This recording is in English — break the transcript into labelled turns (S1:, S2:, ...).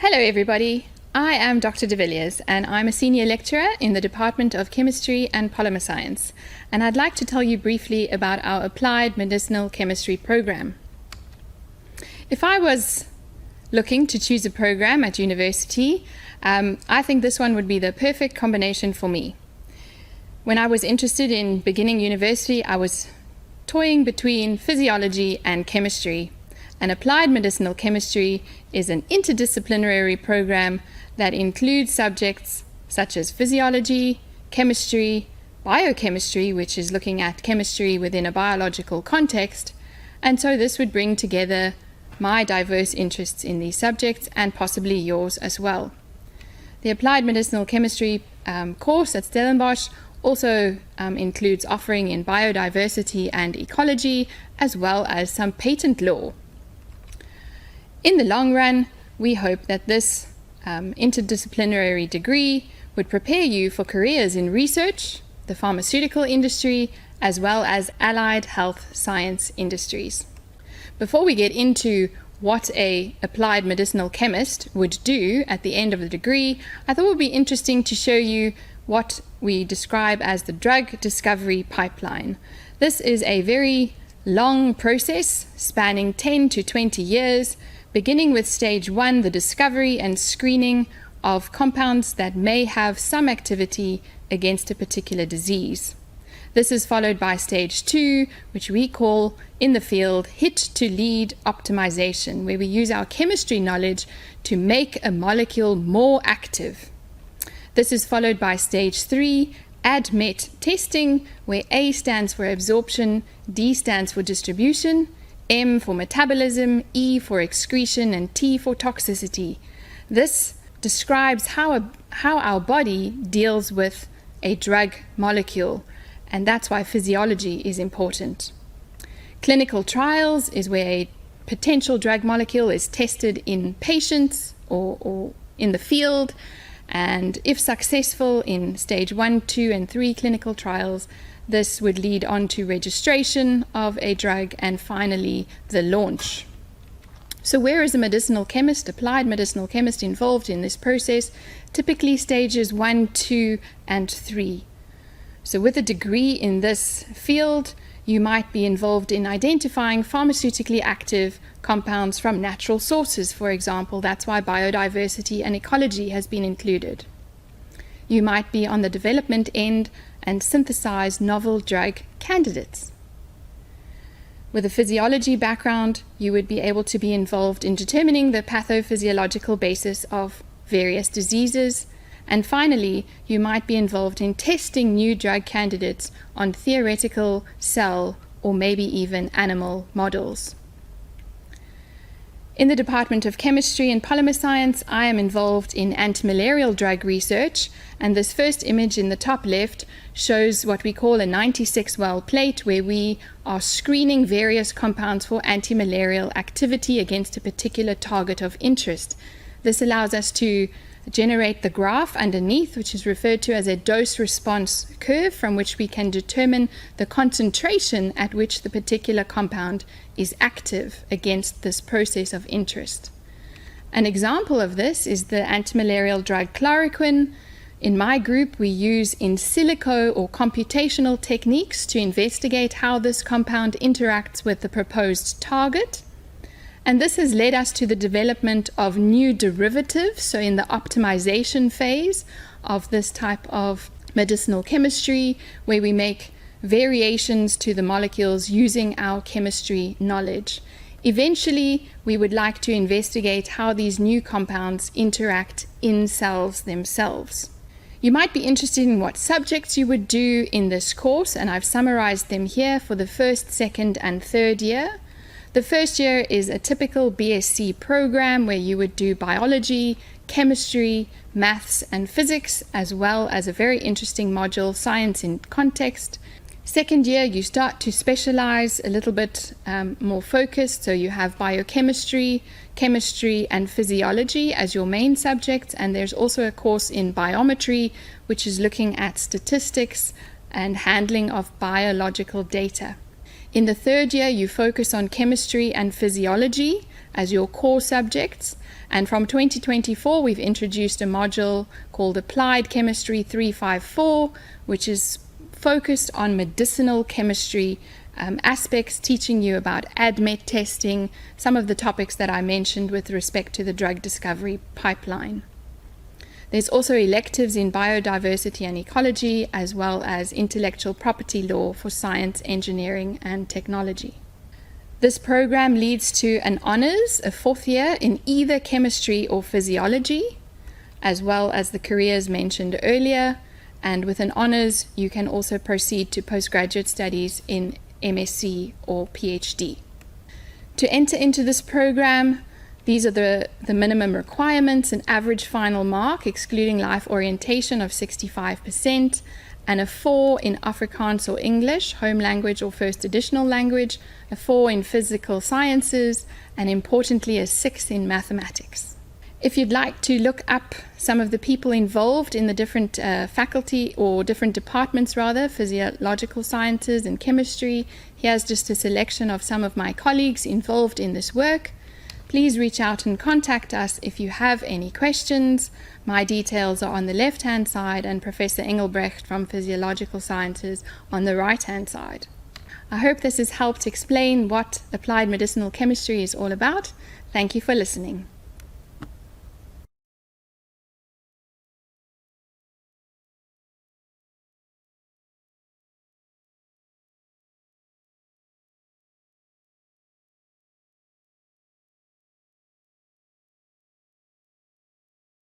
S1: Hello everybody, I am Dr. de Villiers and I'm a senior lecturer in the Department of Chemistry and Polymer Science, and I'd like to tell you briefly about our Applied Medicinal Chemistry program. If I was looking to choose a program at university, I think this one would be the perfect combination for me. When I was interested in beginning university, I was toying between physiology and chemistry. And Applied Medicinal Chemistry is an interdisciplinary program that includes subjects such as physiology, chemistry, biochemistry, which is looking at chemistry within a biological context, and so this would bring together my diverse interests in these subjects and possibly yours as well. The Applied Medicinal Chemistry course at Stellenbosch also includes offering in biodiversity and ecology, as well as some patent law. In the long run, we hope that this interdisciplinary degree would prepare you for careers in research, the pharmaceutical industry, as well as allied health science industries. Before we get into what an applied medicinal chemist would do at the end of the degree, I thought it would be interesting to show you what we describe as the drug discovery pipeline. This is a very long process spanning 10 to 20 years, beginning with stage 1, the discovery and screening of compounds that may have some activity against a particular disease. This is followed by stage 2, which we call in the field hit to lead optimization, where we use our chemistry knowledge to make a molecule more active. This is followed by stage 3, ADMET testing, where A stands for absorption, D stands for distribution, M for metabolism, E for excretion, and T for toxicity. This describes how our body deals with a drug molecule, and that's why physiology is important. Clinical trials is where a potential drug molecule is tested in patients or in the field, and if successful in stage 1, 2, and 3 clinical trials, this would lead on to registration of a drug and finally the launch. So where is a medicinal chemist, applied medicinal chemist, involved in this process? Typically stages 1, 2, and 3. So with a degree in this field, you might be involved in identifying pharmaceutically active compounds from natural sources, for example. That's why biodiversity and ecology has been included. You might be on the development end and synthesize novel drug candidates. With a physiology background, you would be able to be involved in determining the pathophysiological basis of various diseases. And finally, you might be involved in testing new drug candidates on theoretical cell or maybe even animal models. In the Department of Chemistry and Polymer Science, I am involved in antimalarial drug research, and this first image in the top left shows what we call a 96-well plate, where we are screening various compounds for antimalarial activity against a particular target of interest. This allows us to generate the graph underneath, which is referred to as a dose-response curve, from which we can determine the concentration at which the particular compound is active against this process of interest. An example of this is the antimalarial drug chloroquine. In my group, we use in silico or computational techniques to investigate how this compound interacts with the proposed target. And this has led us to the development of new derivatives, so in the optimization phase of this type of medicinal chemistry, where we make variations to the molecules using our chemistry knowledge. Eventually, we would like to investigate how these new compounds interact in cells themselves. You might be interested in what subjects you would do in this course, and I've summarized them here for the first, second, and third year. The first year is a typical BSc program where you would do biology, chemistry, maths, and physics, as well as a very interesting module, science in context. Second year, you start to specialize a little bit more focused, so you have biochemistry, chemistry, and physiology as your main subjects, and there's also a course in biometry, which is looking at statistics and handling of biological data. In the third year, you focus on chemistry and physiology as your core subjects. And from 2024, we've introduced a module called Applied Chemistry 354, which is focused on medicinal chemistry aspects, teaching you about ADMET testing, some of the topics that I mentioned with respect to the drug discovery pipeline. There's also electives in biodiversity and ecology, as well as intellectual property law for science, engineering, and technology. This program leads to an honors, a fourth year, in either chemistry or physiology, as well as the careers mentioned earlier. And with an honors, you can also proceed to postgraduate studies in MSc or PhD. To enter into this program, these are the minimum requirements: an average final mark, excluding life orientation, of 65%, and a 4 in Afrikaans or English, home language or first additional language, a 4 in physical sciences, and importantly, a 6 in mathematics. If you'd like to look up some of the people involved in the different faculty or different departments rather, physiological sciences and chemistry, here's just a selection of some of my colleagues involved in this work. Please reach out and contact us if you have any questions. My details are on the left-hand side and Professor Engelbrecht from Physiological Sciences on the right-hand side. I hope this has helped explain what applied medicinal chemistry is all about. Thank you for listening.